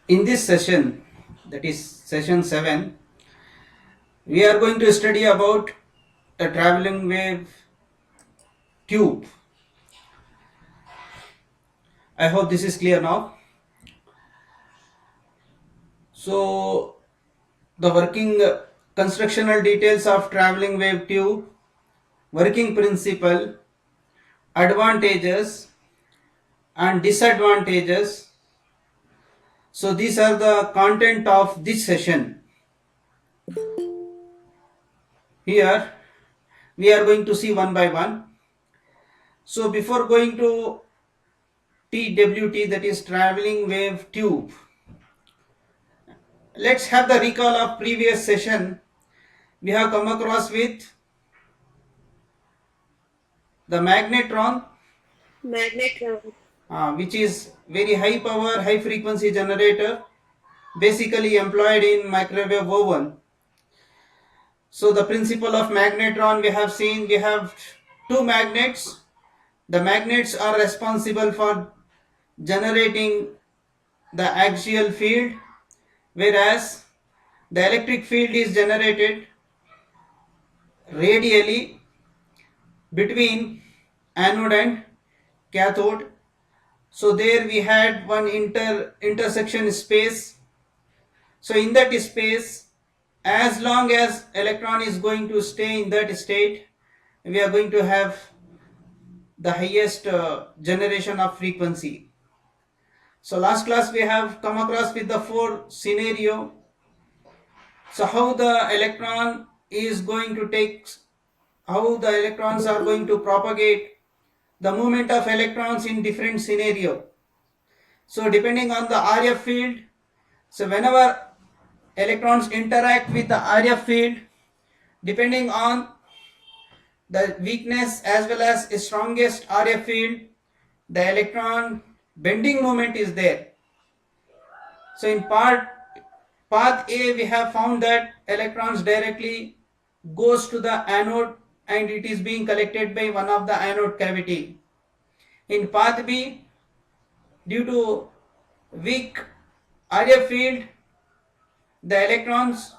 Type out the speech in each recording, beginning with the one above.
In this session, that is session 7, we are going to study about a traveling wave tube. I hope this is clear now. So, the working constructional details of traveling wave tube, working principle, advantages and disadvantages. So, these are the content of this session. Here, we are going to see one by one. So, before going to TWT, that is traveling wave tube, let's have the recall of previous session. We have come across with the magnetron, Magnetron. which is very high power high frequency generator, basically employed in microwave oven. So the principle of magnetron, we have seen, we have two magnets. The magnets are responsible for generating the axial field, whereas the electric field is generated radially between anode and cathode. So there we had one intersection space. So in that space, as long as electron is going to stay in that state, we are going to have the highest generation of frequency. So last class we have come across with the four scenario. So how the electron is going to take, how the electrons are going to propagate, the movement of electrons in different scenario. So depending on the RF field, so whenever electrons interact with the RF field, depending on the weakness as well as strongest RF field, the electron bending moment is there. So in path A, we have found that electrons directly goes to the anode and it is being collected by one of the anode cavity. In path B, due to weak RF field, the electrons,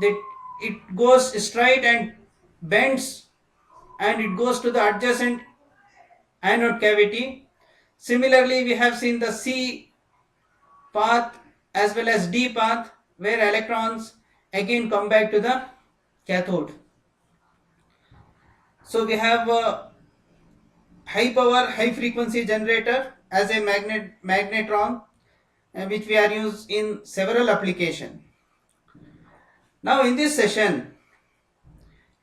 that it goes straight and bends and it goes to the adjacent anode cavity. Similarly, we have seen the C path as well as D path, where electrons again come back to the cathode. So we have a high power high frequency generator as a magnetron, which we are used in several applications. Now in this session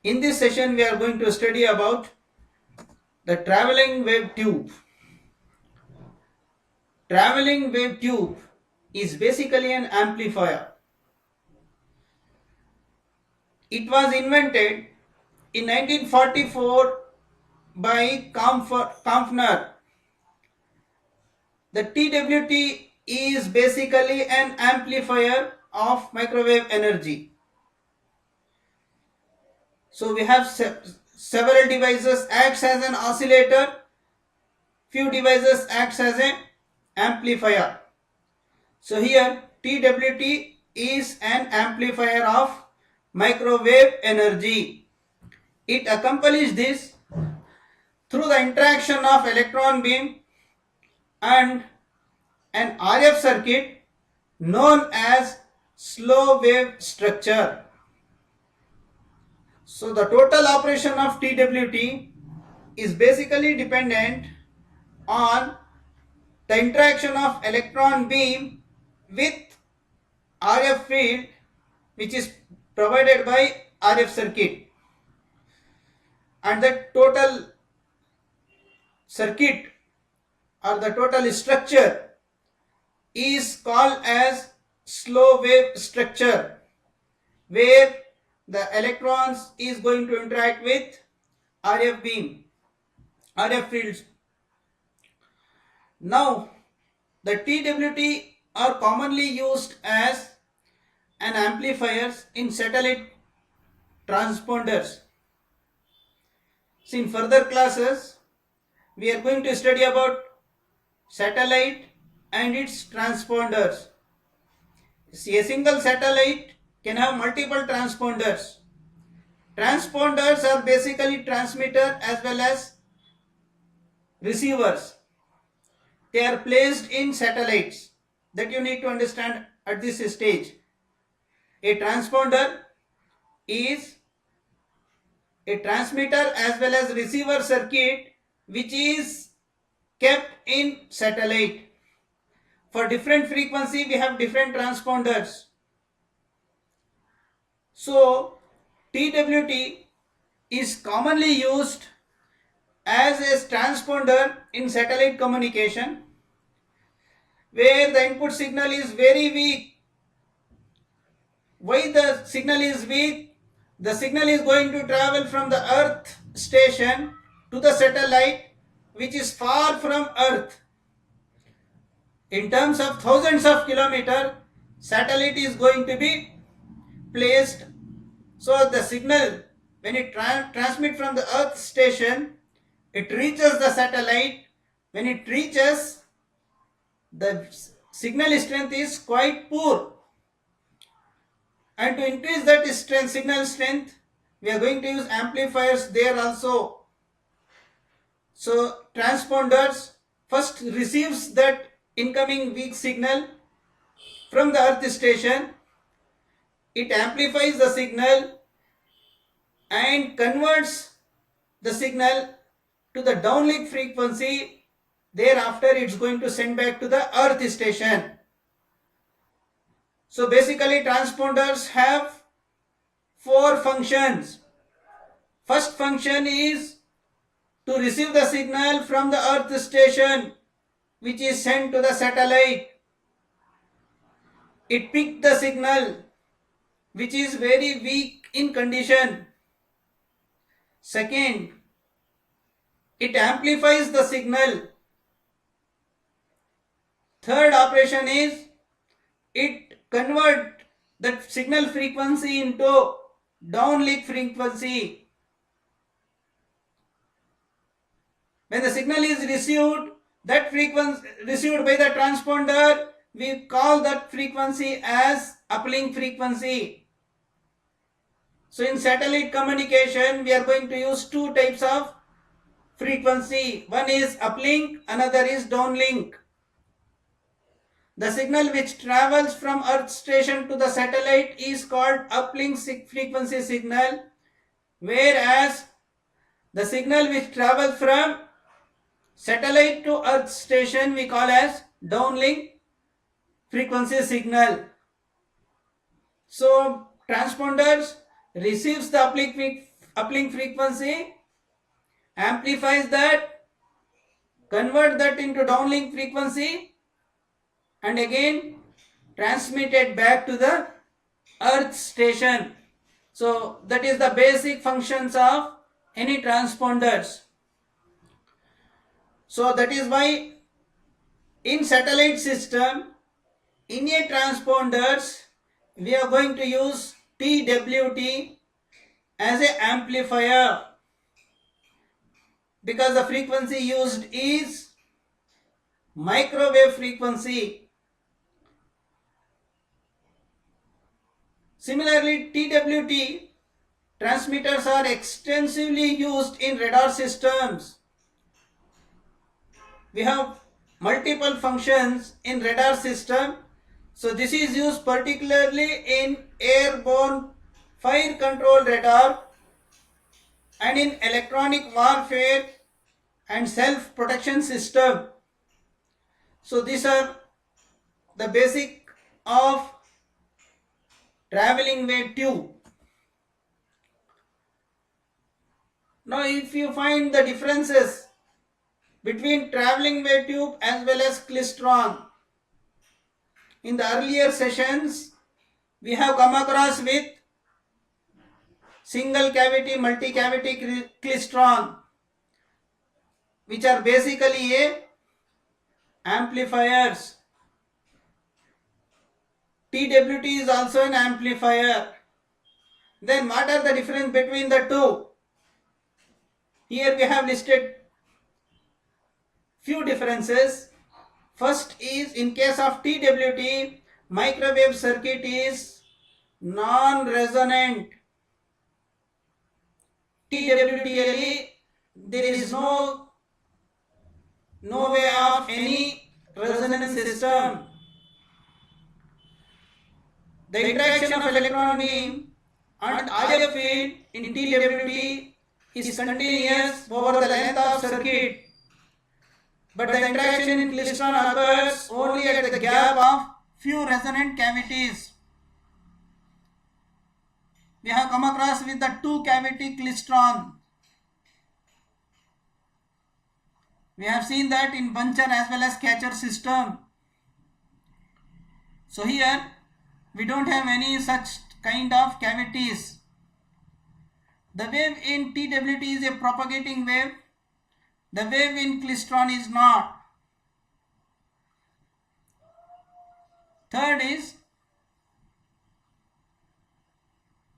we are going to study about the traveling wave tube. Traveling wave tube is basically an amplifier. It was invented in 1944 by Kampfner. The TWT is basically an amplifier of microwave energy. So we have several devices acts as an oscillator, few devices acts as an amplifier. So here TWT is an amplifier of microwave energy. It accomplishes this through the interaction of electron beam and an RF circuit known as slow wave structure. So the total operation of TWT is basically dependent on the interaction of electron beam with RF field, which is provided by RF circuit, and the total circuit or the total structure is called as slow wave structure, where the electrons is going to interact with RF beam, RF fields. Now the TWT are commonly used as an amplifiers in satellite transponders. So in further classes we are going to study about satellite and its transponders. See, a single satellite can have multiple transponders. Transponders are basically transmitter as well as receivers. They are placed in satellites. That you need to understand at this stage. A transponder is a transmitter as well as receiver circuit which is kept in satellite. For different frequency we have different transponders. So TWT is commonly used as a transponder in satellite communication where the input signal is very weak. Why the signal is weak? The signal is going to travel from the earth station to the satellite which is far from earth. In terms of thousands of kilometers, satellite is going to be placed. So the signal, when it transmit from the earth station, it reaches the satellite. When it reaches, the signal strength is quite poor. And to increase that strength, signal strength, we are going to use amplifiers there also. So transponders first receives that incoming weak signal from the earth station. It amplifies the signal and converts the signal to the downlink frequency. Thereafter it's going to send back to the earth station. So basically transponders have four functions. First function is to receive the signal from the earth station which is sent to the satellite. It picks the signal which is very weak in condition. Second, it amplifies the signal. Third operation is it convert that signal frequency into downlink frequency. When the signal is received, that frequency received by the transponder, we call that frequency as uplink frequency. So in satellite communication, we are going to use two types of frequency. One is uplink, another is downlink. The signal which travels from earth station to the satellite is called uplink frequency signal, whereas the signal which travels from satellite to earth station we call as downlink frequency signal. So transponders receives the uplink frequency, amplifies that, convert that into downlink frequency, and again transmitted back to the earth station. So that is the basic functions of any transponders. So that is why in satellite system, in a transponders, we are going to use TWT as an amplifier because the frequency used is microwave frequency. Similarly, TWT transmitters are extensively used in radar systems. We have multiple functions in radar system. So this is used particularly in airborne fire control radar and in electronic warfare and self protection system. So these are the basic of traveling wave tube. Now if you find the differences between traveling wave tube as well as klystron, in the earlier sessions we have come across with single cavity, multi cavity klystron, which are basically amplifiers. TWT is also an amplifier. Then what are the difference between the two? Here we have listed few differences. First is in case of TWT, Microwave circuit is non-resonant. TWTLE, there is no way of any resonance system. The interaction of electron beam and RF field in TWT is continuous over the length of circuit, but the interaction in klystron occurs only at the gap of few resonant cavities. We have come across with the two cavity klystron. We have seen that in buncher as well as catcher system. So here we don't have any such kind of cavities. The wave in TWT is a propagating wave. The wave in klystron is not.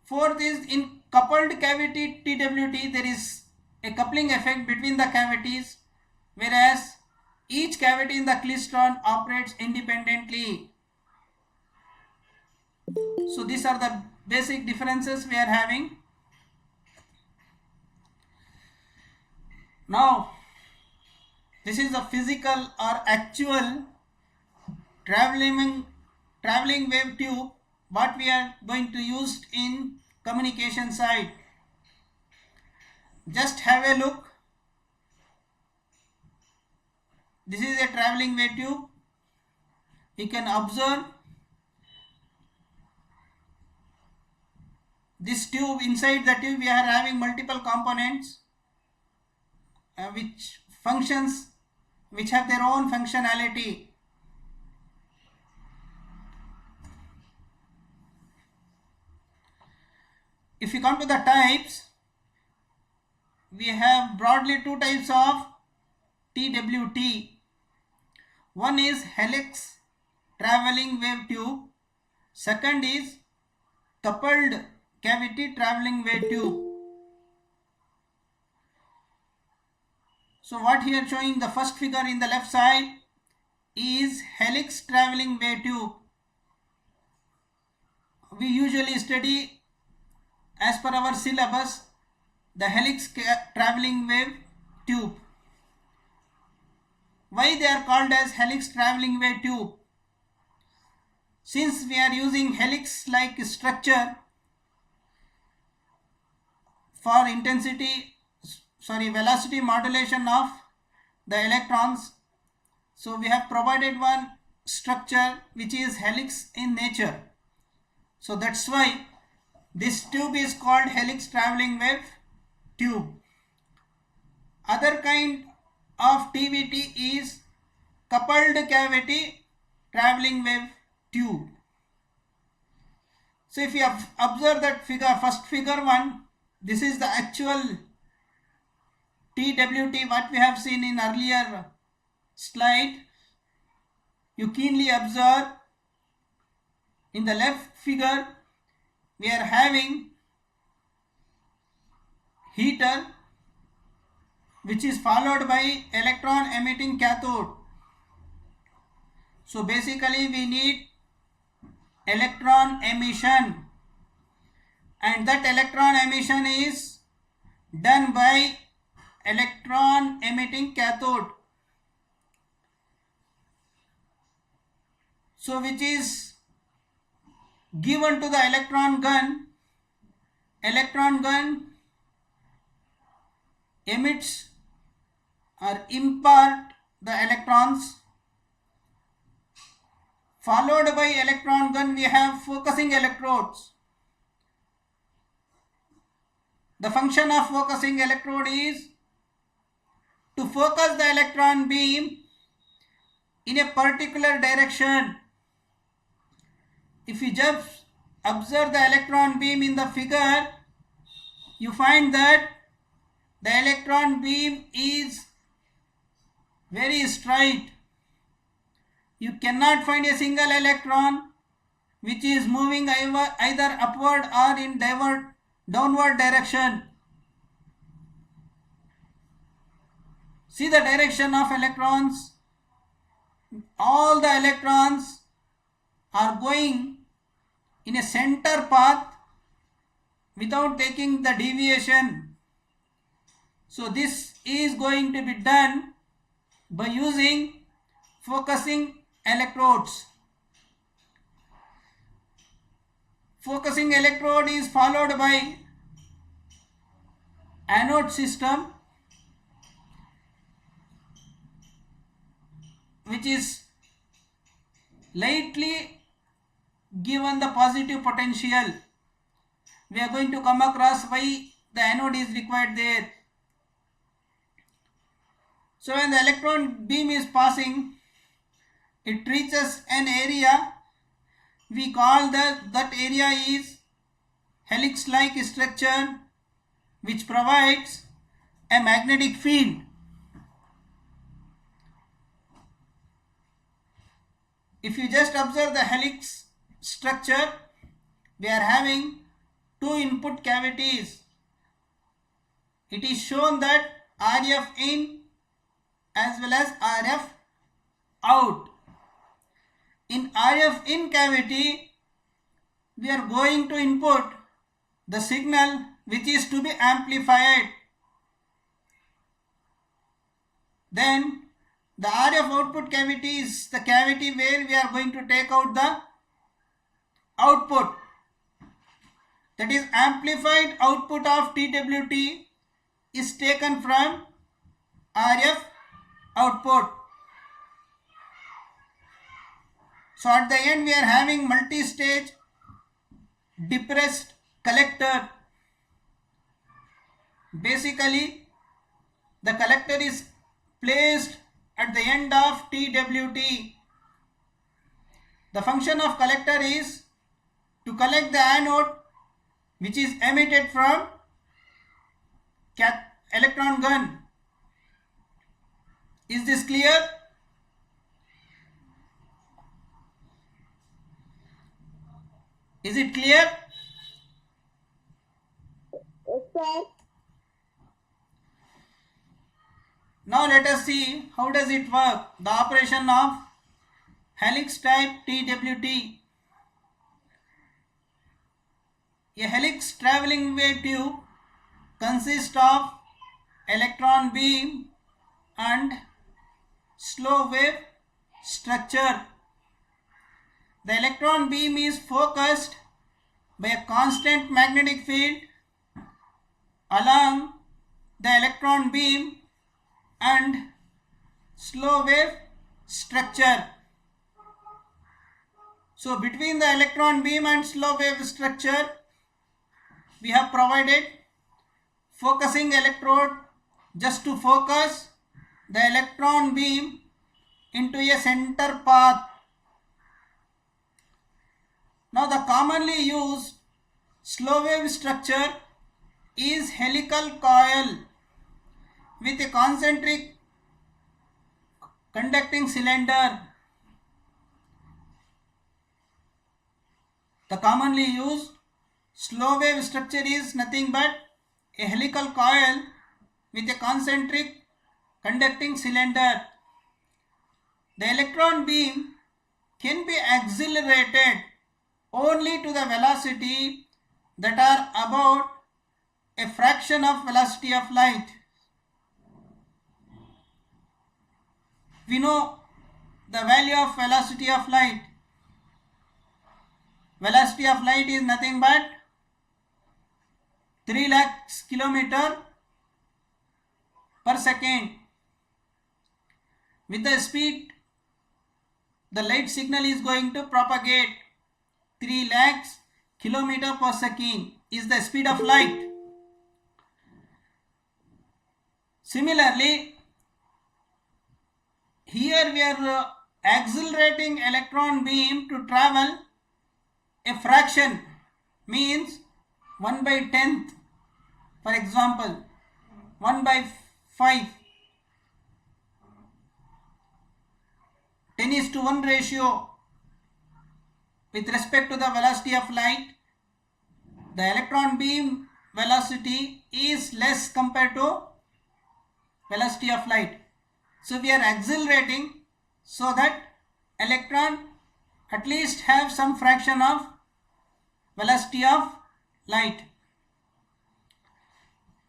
Fourth is in coupled cavity TWT, there is a coupling effect between the cavities, whereas each cavity in the klystron operates independently. So these are the basic differences we are having. Now, this is a physical or actual traveling wave tube what we are going to use in communication side. Just have a look. This is a traveling wave tube. You can observe this tube. Inside the tube we are having multiple components which have their own functionality. If you come to the types, we have broadly two types of TWT. One is helix traveling wave tube. Second is coupled cavity traveling wave tube. So what here showing the first figure in the left side is helix traveling wave tube. We usually study as per our syllabus the helix traveling wave tube. Why they are called as helix traveling wave tube? Since we are using helix like structure for velocity modulation of the electrons, so we have provided one structure which is helix in nature. So that's why this tube is called helix traveling wave tube. Other kind of TWT is coupled cavity traveling wave tube. So if you observe that figure, first figure 1, this is the actual TWT what we have seen in earlier slide. You keenly observe in the left figure we are having heater which is followed by electron emitting cathode. So basically we need electron emission, and that electron emission is done by electron emitting cathode. So which is given to the electron gun. Electron gun emits or impart the electrons. Followed by electron gun we have focusing electrodes. The function of focusing electrode is to focus the electron beam in a particular direction. If you just observe the electron beam in the figure, you find that the electron beam is very straight. You cannot find a single electron which is moving either upward or in downward direction. See the direction of electrons. All the electrons are going in a center path without taking the deviation. So this is going to be done by using focusing electrodes. Focusing electrode is followed by anode system, which is lightly given the positive potential. We are going to come across why the anode is required there. So when the electron beam is passing, it reaches an area. We call that area is helix-like structure, which provides a magnetic field. If you just observe the helix structure, we are having two input cavities. It is shown that RF in as well as RF out. In RF in cavity, we are going to input the signal which is to be amplified. Then the RF output cavity is the cavity where we are going to take out the output. That is, amplified output of TWT is taken from RF output. So at the end we are having multi-stage depressed collector. Basically, the collector is placed at the end of TWT. The function of collector is to collect the anode which is emitted from electron gun. Is this clear? Is it clear? Yes, sir. Now let us see how does it work. The operation of helix type TWT. A helix traveling wave tube consists of electron beam and slow wave structure. The electron beam is focused by a constant magnetic field along the electron beam and slow wave structure. So between the electron beam and slow wave structure, we have provided focusing electrode just to focus the electron beam into a center path. Now the commonly used slow wave structure is helical coil with a concentric conducting cylinder. The commonly used slow wave structure is nothing but a helical coil with a concentric conducting cylinder. The electron beam can be accelerated only to the velocity that are about a fraction of velocity of light. We know the value of velocity of light. Velocity of light is nothing but 3 lakhs kilometer per second. With the speed the light signal is going to propagate, 3 lakhs kilometer per second is the speed of light. Similarly, here we are accelerating electron beam to travel a fraction, means 1/10th, for example 1/5, 10:1 ratio with respect to the velocity of light. The electron beam velocity is less compared to velocity of light. So we are accelerating so that electron at least have some fraction of velocity of light.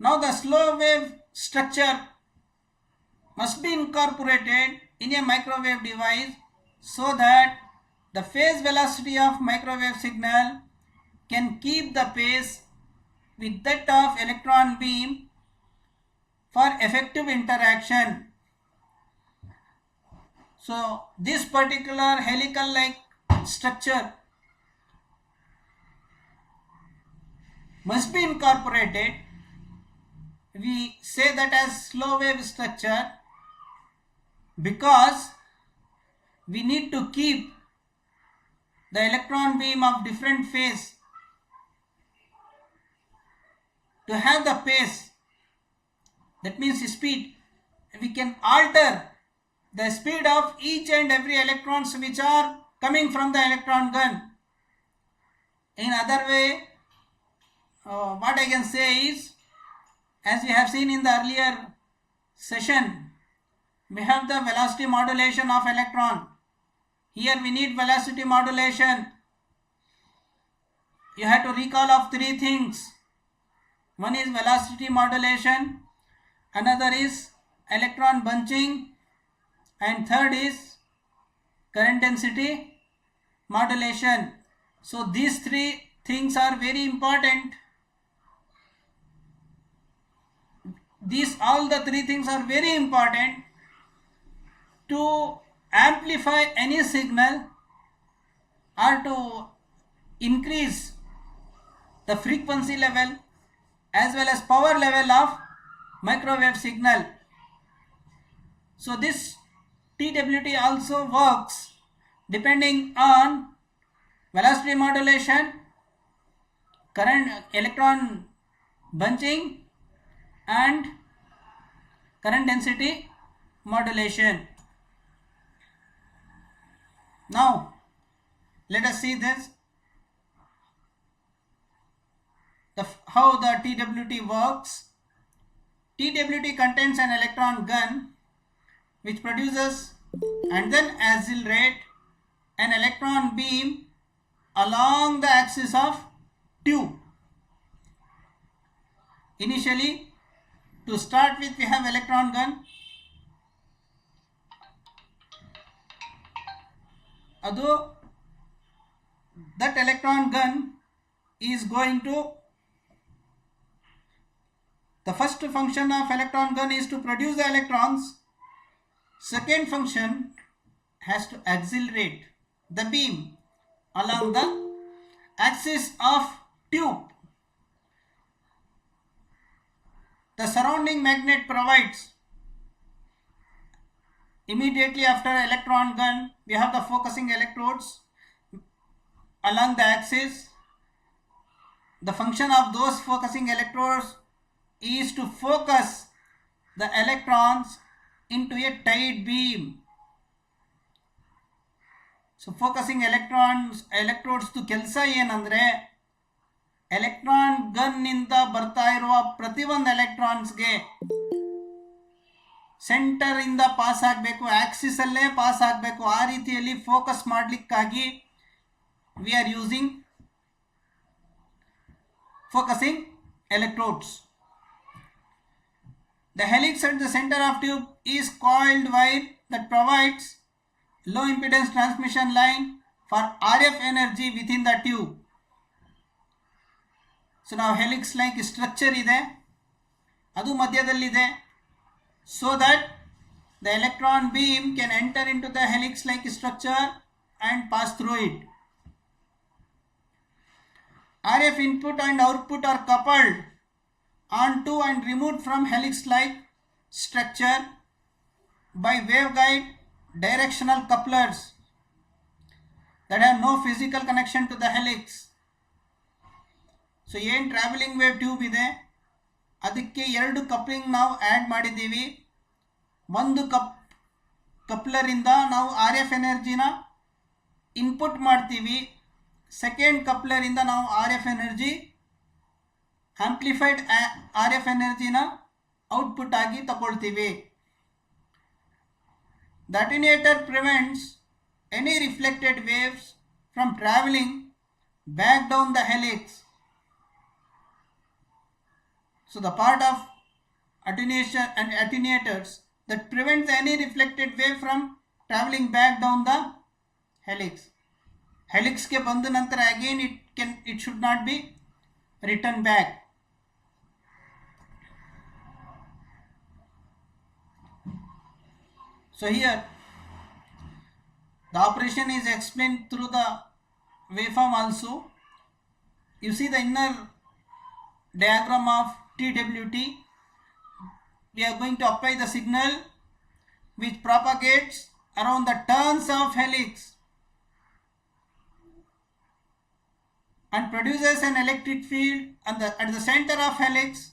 Now the slow wave structure must be incorporated in a microwave device so that the phase velocity of microwave signal can keep the pace with that of electron beam for effective interaction. So this particular helical like structure must be incorporated. We say that as slow wave structure because we need to keep the electron beam of different phase to have the pace, that means speed. We can alter the speed of each and every electrons which are coming from the electron gun. In other way, what I can say is, as we have seen in the earlier session, we have the velocity modulation of electron. Here we need velocity modulation. You have to recall of three things. One is velocity modulation, another is electron bunching, and third is current density modulation. So these three things are very important. All the three things are very important to amplify any signal or to increase the frequency level as well as power level of microwave signal. So this TWT also works depending on velocity modulation, current electron bunching, and current density modulation. Now let us see this, how the TWT works. TWT contains an electron gun which produces and then accelerate an electron beam along the axis of tube. Initially, to start with, we have electron gun. Although that electron gun is going to, the first function of electron gun is to produce the electrons. Second function has to accelerate the beam along the axis of tube. The surrounding magnet provides, immediately after electron gun, we have the focusing electrodes along the axis. The function of those focusing electrodes is to focus the electrons into a tight beam. So focusing electrodes to ಕೆಲಸ ಏನಂದ್ರೆ electron gun ನಿಂದ ಬರ್ತಾ ಇರುವ ಪ್ರತಿಯೊಂದು ಎಲೆಕ್ಟ್ರಾನ್ಸ್ಗೆ centre ಇಂದ pass ಆಗಬೇಕು, axis ಅಲ್ಲೇ ಪಾಸ್ ಆಗಬೇಕು. ಆ ರೀತಿಯಲ್ಲಿ ಫೋಕಸ್ ಮಾಡಲಿಕ್ಕಾಗಿ we are using focusing electrodes. The helix at the center of tube is coiled wire that provides low impedance transmission line for RF energy within the tube. So now helix like structure ಇದೆ, ಅದು ಮಧ್ಯದಲ್ಲಿದೆ, so that the electron beam can enter into the helix like structure and pass through it. RF input and output are coupled onto and removed from helix like structure by waveguide directional couplers that have no physical connection to the helix. So ಏನು travelling wave tube ಇದೆ, ಅದಕ್ಕೆ ಎರಡು coupling ನಾವು add ಮಾಡಿದ್ದೀವಿ. ಒಂದು ಕಪ್ಲರಿಂದ ನಾವು RF ಎನರ್ಜಿನ ಇನ್ಪುಟ್ ಮಾಡ್ತೀವಿ, ಸೆಕೆಂಡ್ ಕಪ್ಲರಿಂದ ನಾವು RF ಎನರ್ಜಿ ಆಂಪ್ಲಿಫೈಡ್ RF ಎನರ್ಜಿನ ಔಟ್ಪುಟ್ ಆಗಿ ತಗೊಳ್ತೀವಿ. The attenuator prevents any reflected waves from traveling back down the helix. So the part of attenuation and attenuators that prevents any reflected wave from traveling back down the helix. Helix के बंद नंतर again it should not be returned back. So here the operation is explained through the waveform also. You see the inner diagram of TWT. We are going to apply the signal which propagates around the turns of helix and produces an electric field at the center of helix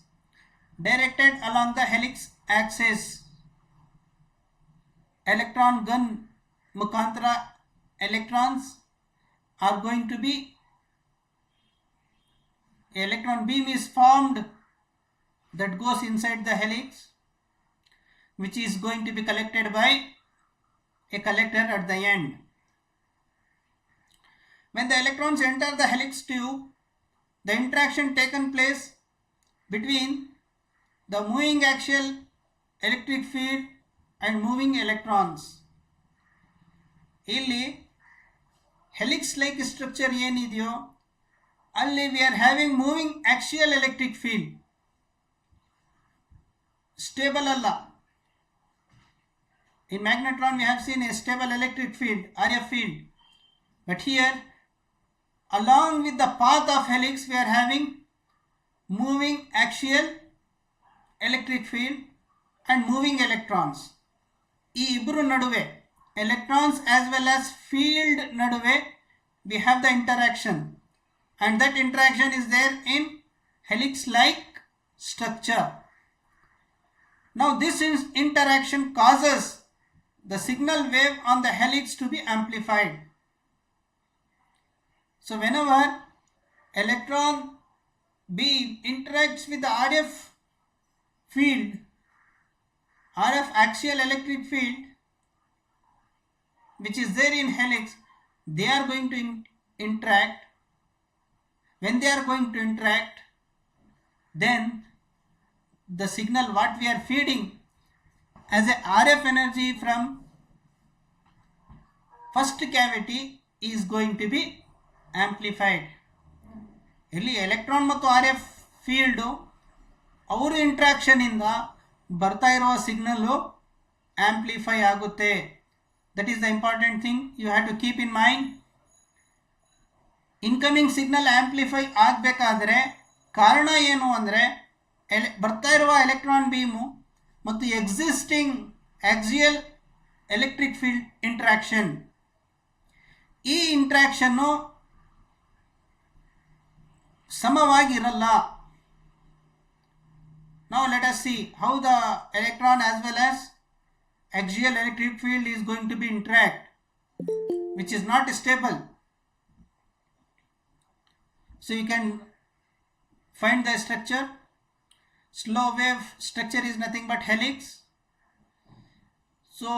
directed along the helix axis. Electron gun mukantra electrons are going to be, electron beam is formed that goes inside the helix, which is going to be collected by a collector at the end. When the electrons enter the helix tube, the interaction taken place between the moving axial electric field and moving electrons. ಇಲ್ಲಿ helix like structure ಏನಿದೆಯೋ ಅಲ್ಲಿ we are having moving axial electric field. Stable ಅಲ್ಲ. In magnetron we have seen a stable electric field, RF field. But here along with the path of helix we are having moving axial electric field and moving electrons. ಈ ಇಬ್ಬರು ನಡುವೆ electrons as well as field ನಡುವೆ we have the interaction, and that interaction is there in helix like structure. Now this interaction causes the signal wave on the helix to be amplified. So whenever electron beam interacts with the RF field, RF axial electric field which is there in helix, they are going to interact. When they are going to interact, then the signal what we are feeding as a RF energy from first cavity is going to be amplified. ಇಲ್ಲಿ electron ಮತ್ತು RF field ಅವರ interaction ಇಂದ ಬರ್ತಾ ಇರುವ signal amplify ಆಗುತ್ತೆ. That is the important thing you have to keep in mind. Incoming signal amplify ಆಗಬೇಕಾದ್ರೆ ಕಾರಣ ಏನು ಅಂದರೆ ಬರ್ತಾ ಇರುವ ಎಲೆಕ್ಟ್ರಾನ್ ಬೀಮು ಮತ್ತು existing axial electric field interaction. ಈ ಇಂಟ್ರಾಕ್ಷನ್ನು ಸಮವಾಗಿರಲ್ಲ. Now let us see how the electron as well as axial electric field is going to be interact, which is not stable. So you can find the structure. Slow wave structure is nothing but helix. So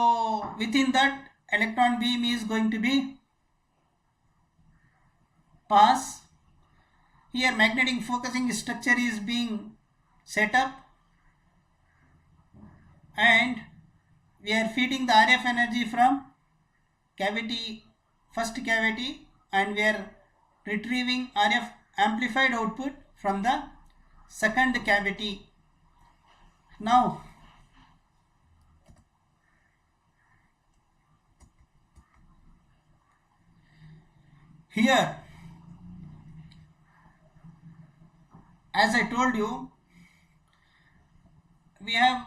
within that electron beam is going to be pass. Here magnetic focusing structure is being set up, and we are feeding the RF energy from cavity, first cavity, and we are retrieving RF amplified output from the second cavity. Now here, as I told you, we have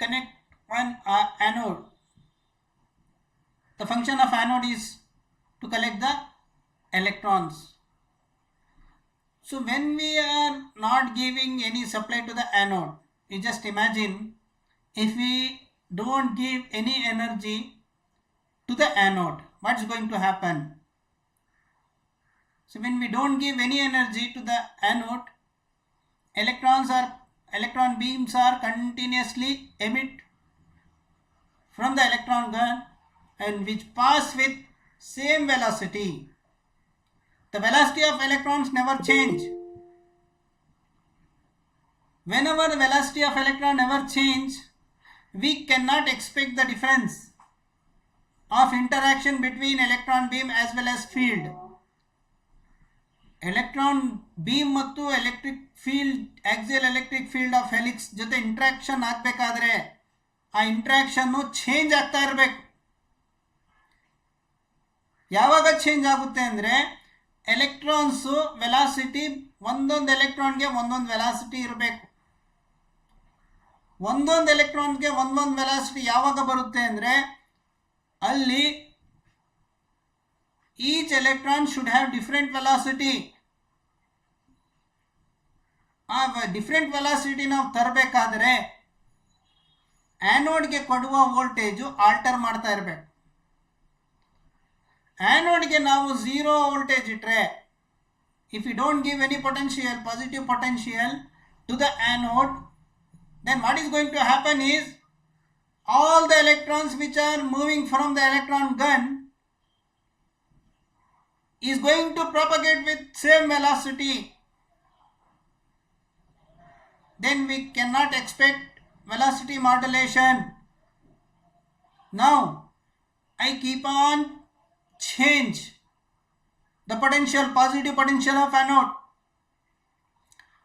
connect one anode. The function of anode is to collect the electrons. So when we are not giving any supply to the anode, you just imagine if we don't give any energy to the anode, what's going to happen? So when we don't give any energy to the anode, electron beams are continuously emit from the electron gun and which pass with same velocity. The velocity of electrons never change. Whenever the velocity of electron never change, we cannot expect the difference of interaction between electron beam as well as field. Electron beam ಮತ್ತು electric field, axial electric field of helix ಜೊತೆ interaction ಆಗಬೇಕಾದ್ರೆ ಆ interaction change ಆಗ್ತಾ ಇರಬೇಕು. ಯಾವಾಗ change ಆಗುತ್ತೆ ಅಂದರೆ electrons velocity ಒಂದೊಂದು ಎಲೆಕ್ಟ್ರಾನ್ಗೆ ಒಂದೊಂದು ವೆಲಾಸಿಟಿ ಇರಬೇಕು. ಒಂದೊಂದು ಎಲೆಕ್ಟ್ರಾನ್ಗೆ ಒಂದೊಂದು ವೆಲಾಸಿಟಿ ಯಾವಾಗ ಬರುತ್ತೆ ಅಂದರೆ ಅಲ್ಲಿ each electron should have different velocity. ಆ ಡಿಫರೆಂಟ್ ವೆಲಾಸಿಟಿ ನಾವು ತರಬೇಕಾದ್ರೆ ಆ್ಯನೋಡ್ಗೆ ಕೊಡುವ ವೋಲ್ಟೇಜು ಆಲ್ಟರ್ ಮಾಡ್ತಾ ಇರಬೇಕು. ಆ್ಯನೋಡ್ಗೆ ನಾವು 0 ವೋಲ್ಟೇಜ್ ಇಟ್ಟರೆ, if you don't give any potential, positive potential to the anode, then what is going to happen is all the electrons which are moving from the electron gun is going to propagate with same velocity. Then we cannot expect velocity modulation. Now I keep on change the potential, positive potential of anode.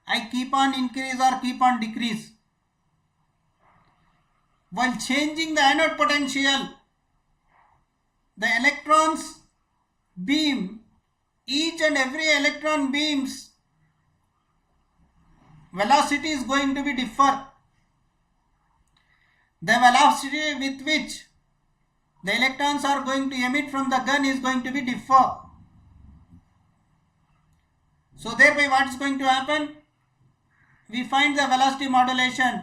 I keep on increase or keep on decrease. While changing the anode potential, the electrons beam, each and every electron beams velocity is going to be differ. The velocity with which the electrons are going to emit from the gun is going to be differ. So thereby what is going to happen? We find the velocity modulation.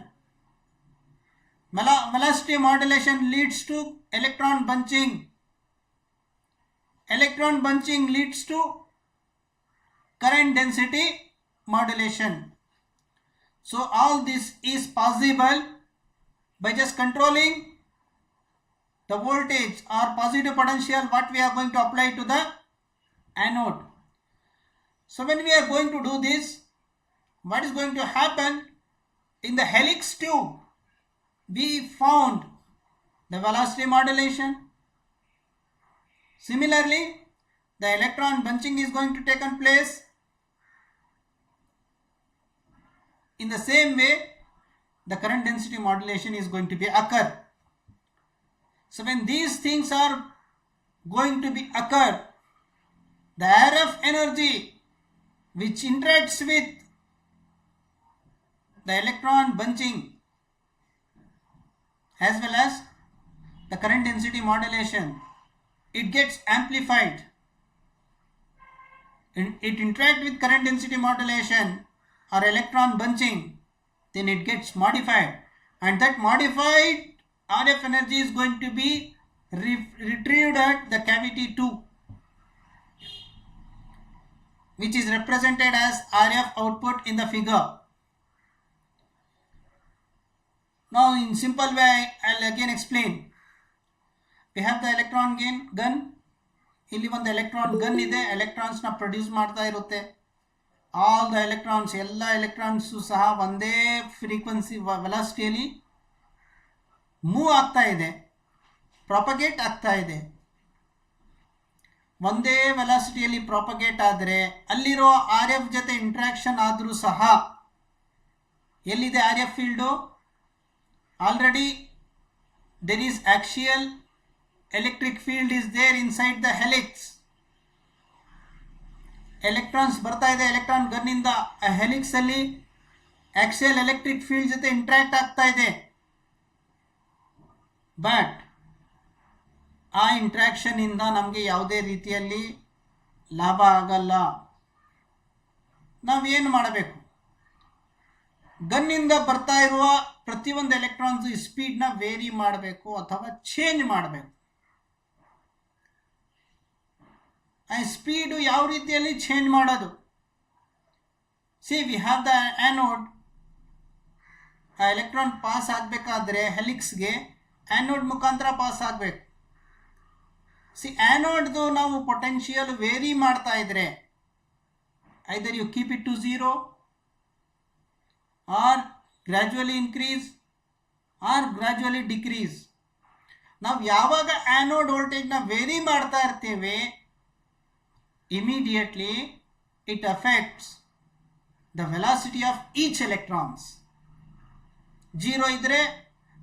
Velocity modulation leads to electron bunching. Electron bunching leads to current density modulation. So all this is possible by just controlling the voltage or positive potential what we are going to apply to the anode. So when we are going to do this, what is going to happen? In the helix tube, we found the velocity modulation. Similarly, the electron bunching is going to take place. In the same way, the current density modulation is going to be occur. So when these things are going to be occur, the RF energy which interacts with the electron bunching as well as the current density modulation, it gets amplified. It interacts with current density modulation or electron bunching, then it gets modified, and that modified RF energy is going to be retrieved at the cavity 2, which is represented as RF output in the figure. Now in simple way I'll again explain. We have the electron gun. ಇಲ್ಲಿ ಒಂದು electron gun ಇದೆ, ಎಲೆಕ್ಟ್ರಾನ್ಸ್ನ produce ಮಾಡ್ತಾ ಇರುತ್ತೆ. All the electrons, ಎಲ್ಲ electrons ಸಹ ಒಂದೇ frequency ವೆಲಾಸಿಟಿಯಲ್ಲಿ move ಆಗ್ತಾ ಇದೆ, ಪ್ರಾಪಗೇಟ್ ಆಗ್ತಾ ಇದೆ. ಒಂದೇ ವೆಲಾಸಿಟಿಯಲ್ಲಿ ಪ್ರಾಪಗೇಟ್ ಆದರೆ ಅಲ್ಲಿರೋ ಆರ್ ಎಫ್ ಜೊತೆ ಇಂಟ್ರಾಕ್ಷನ್ ಆದರೂ ಸಹ ಎಲ್ಲಿದೆ R F field? Already there is axial electric field is there inside the helix. Electrons ಬರ್ತಾ ಇದೆ ಎಲೆಕ್ಟ್ರಾನ್ ಗನ್ನಿಂದ, ಹೆಲಿಕ್ಸ್ ಅಲ್ಲಿ ಆಕ್ಸಿಯಲ್ ಎಲೆಕ್ಟ್ರಿಕ್ ಫೀಲ್ಡ್ ಜೊತೆ ಇಂಟ್ರಾಕ್ಟ್ ಆಗ್ತಾ ಇದೆ. ಬಟ್ ಆ ಇಂಟ್ರಾಕ್ಷನ್ ಇಂದ ನಮಗೆ ಯಾವುದೇ ರೀತಿಯಲ್ಲಿ ಲಾಭ ಆಗಲ್ಲ. ನಾವೇನು ಮಾಡಬೇಕು? ಗನ್ನಿಂದ ಬರ್ತಾ ಇರುವ ಪ್ರತಿಯೊಂದು ಎಲೆಕ್ಟ್ರಾನ್ಸ್ ಸ್ಪೀಡ್ನ ವೇರಿ ಮಾಡಬೇಕು ಅಥವಾ ಚೇಂಜ್ ಮಾಡಬೇಕು. ಆ ಸ್ಪೀಡು ಯಾವ ರೀತಿಯಲ್ಲಿ ಚೇಂಜ್ ಮಾಡೋದು? See we have the anode. Electron pass ಆಗಬೇಕಾದ್ರೆ ಹೆಲಿಕ್ಸ್ಗೆ ಆ್ಯನೋಡ್ ಮುಖಾಂತರ ಪಾಸ್ ಆಗಬೇಕು. ಸಿ ಆ್ಯನೋಡ್ದು ನಾವು ಪೊಟೆನ್ಷಿಯಲ್ ವೇರಿ ಮಾಡ್ತಾ ಇದ್ರೆ either you keep it to zero or gradually increase or gradually decrease. ನಾವು ಯಾವಾಗ ಆ್ಯನೋಡ್ ವೋಲ್ಟೇಜ್ನ ವೇರಿ ಮಾಡ್ತಾ ಇರ್ತೇವೆ immediately it affects the velocity of each electrons. Zero ಇದ್ದರೆ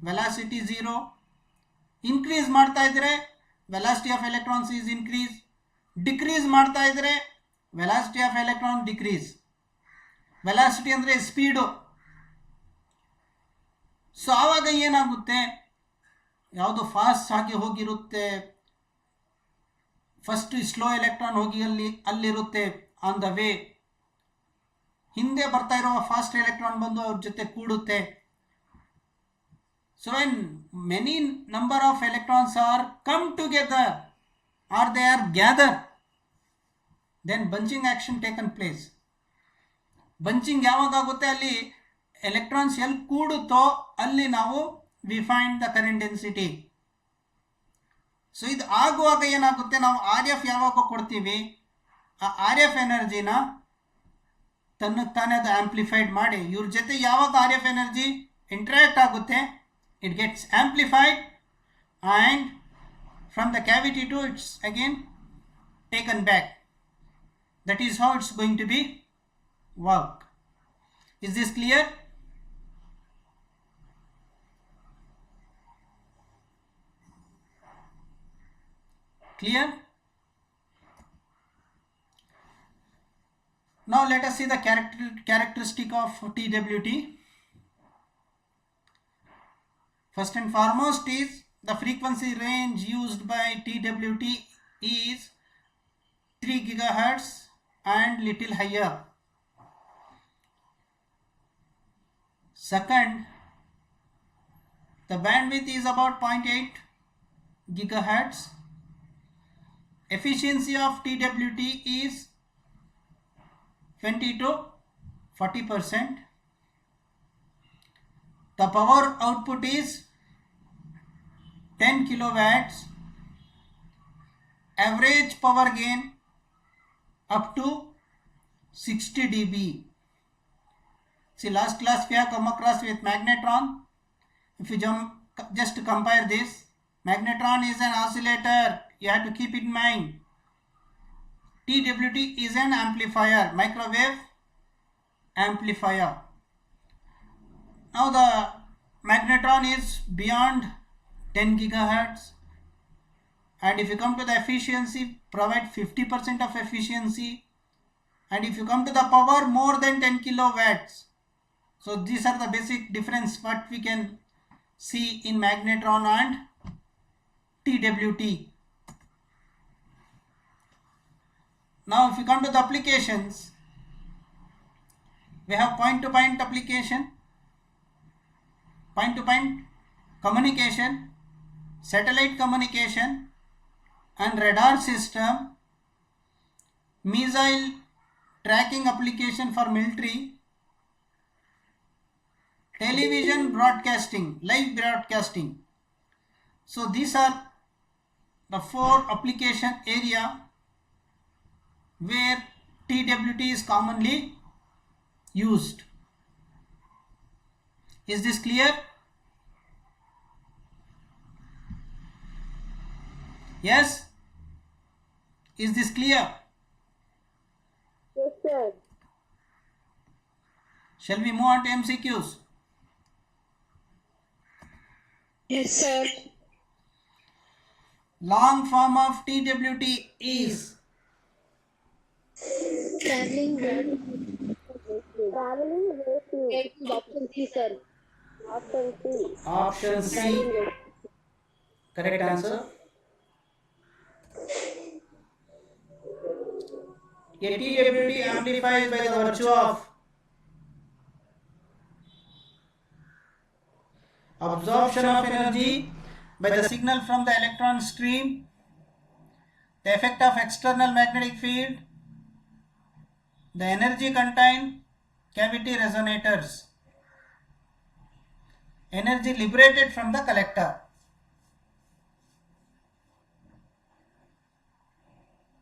ವೆಲಾಸಿಟಿ ಝೀರೋ, ಇನ್ಕ್ರೀಸ್ ಮಾಡ್ತಾ ಇದ್ದರೆ velocity of electrons is increase, decrease ಮಾಡ್ತಾ ಇದ್ದರೆ velocity of electron decrease. Velocity ಅಂದರೆ ಸ್ಪೀಡು. ಸೊ ಆವಾಗ ಏನಾಗುತ್ತೆ, ಯಾವುದು ಫಾಸ್ಟ್ ಆಗಿ ಹೋಗಿರುತ್ತೆ, ಫಸ್ಟ್ ಸ್ಲೋ ಎಲೆಕ್ಟ್ರಾನ್ ಹೋಗಿ ಅಲ್ಲಿರುತ್ತೆ ಆನ್ ದ ವೇ, ಹಿಂದೆ ಬರ್ತಾ ಇರುವ ಫಾಸ್ಟ್ ಎಲೆಕ್ಟ್ರಾನ್ ಬಂದು ಅವ್ರ ಜೊತೆ ಕೂಡುತ್ತೆ. So when many number of electrons are come together are they are gather, then bunching action taken place. Bunching ಯಾವಾಗ ಆಗುತ್ತೆ, ಅಲ್ಲಿ ಎಲೆಕ್ಟ್ರಾನ್ಸ್ ಎಲ್ಲಿ ಕೂಡುತ್ತೋ ಅಲ್ಲಿ ನಾವು we find the current density. So ಇದು ಆಗುವಾಗ ಏನಾಗುತ್ತೆ, ನಾವು ಆರ್ ಎಫ್ ಯಾವಾಗ ಕೊಡ್ತೀವಿ, ಆ ಆರ್ ಎಫ್ ಎನರ್ಜಿನ ತಾನೇ ಅದು ಆಂಪ್ಲಿಫೈಡ್ ಮಾಡಿ ಇವ್ರ ಜೊತೆ ಯಾವಾಗ ಆರ್ ಎಫ್ ಎನರ್ಜಿ ಇಂಟ್ರಾಕ್ಟ್ ಆಗುತ್ತೆ, it gets amplified and from the cavity to its again taken back. That is how it's going to be work. Is this clear? Clear? Now let us see the characteristic of TWT. First and foremost is the frequency range used by TWT is 3 gigahertz and little higher. Second, the bandwidth is about 0.8 gigahertz. Efficiency of TWT is 20 to 40%. The power output is 10 kilowatts. Average power gain up to 60 dB. See, last class we have come across with magnetron. If you just compare this, magnetron is an oscillator. You have to keep in mind. TWT is an amplifier, microwave amplifier. Now the magnetron is beyond 10 gigahertz, and if you come to the efficiency, provide 50% of efficiency, and if you come to the power, more than 10 kilowatts. So these are the basic difference what we can see in magnetron and TWT. Now if you come to the applications, we have point-to-point application, point-to-point communication, satellite communication and radar system, missile tracking application for military, television broadcasting, live broadcasting. So these are the 4 application area where TWT is commonly used. Is this clear? Yes? Is this clear? Yes, sir. Shall we move on to MCQs? Yes, sir. Long form of TWT is Traveling wave. Traveling wave. Option C, sir. Option C. option C. Traveling wave. Correct answer. A TWT amplifies by the virtue of absorption of energy by the signal from the electron stream, the effect of external magnetic field, the energy contained cavity resonators, energy liberated from the collector.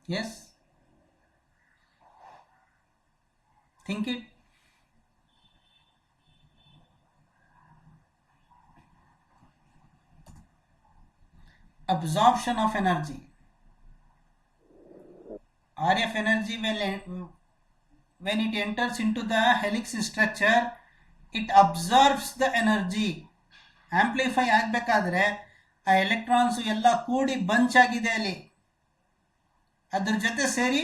Yes, think it. Absorption of energy. RF energy when it enters into the helix structure, it absorbs the energy. Amplify ಆಗಬೇಕಾದ್ರೆ ಆ electrons ಎಲ್ಲ ಕೂಡಿ bunch ಆಗಿದೆ ಅಲ್ಲಿ, ಅದ್ರ ಜೊತೆ ಸೇರಿ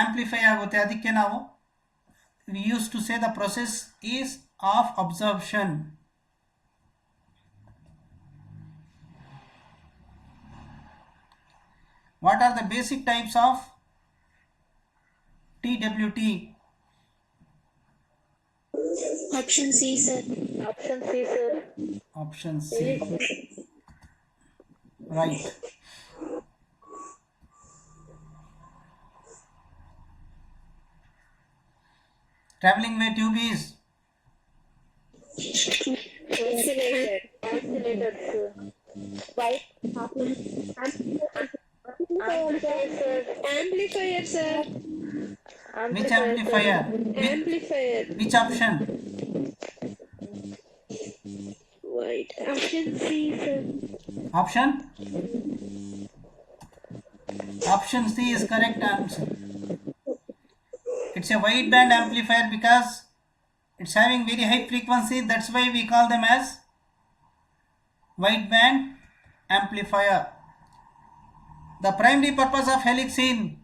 amplify ಆಗುತ್ತೆ. ಅದಕ್ಕೆ ನಾವು we used to say the process is of absorption. What are the basic types of TWT? Option C, sir. Option C, sir. Option C. Right. Traveling wave tube is Oscillator. Oscillator, sir. White. Amplifier, sir. which amplifier? Amplifier. Which option? White. Option C, sir. Option? Option C is correct answer. It's a wide band amplifier because it's having very high frequency. That's why we call them as wide band amplifier. The primary purpose of helix in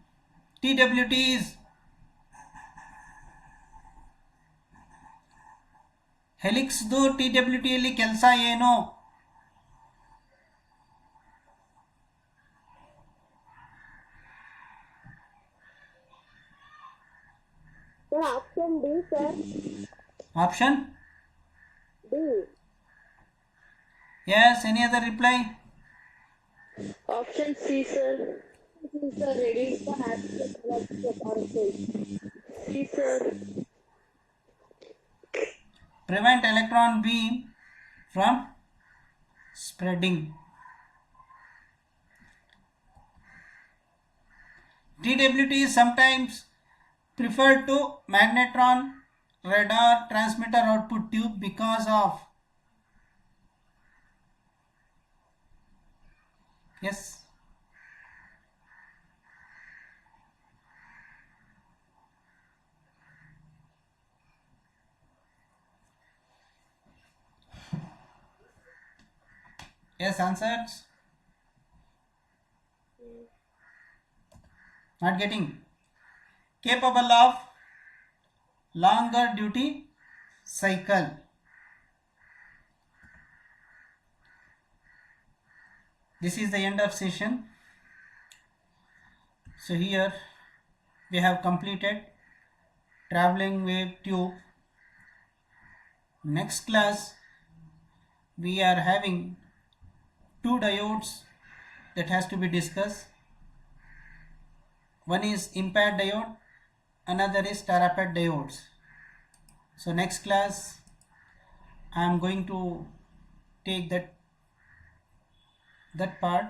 TWT is ಹೆಲಿಕ್ಸ್ದು TWTಯಲ್ಲಿ ಕೆಲಸ ಏನು? Option D, sir. Option? D. Yes, any other reply? Option C, sir. C, sir. Reduce the energy of particle. C, sir. Prevent electron beam from spreading. TWT is sometimes preferred to magnetron radar transmitter output tube because of yes. Yes, answers. Not getting. Capable of longer duty cycle. This is the end of session. So here we have completed traveling wave tube. Next class we are having 2 diodes that has to be discussed. One is impaired diode, another is TeraPet diodes. So next class I am going to take that part.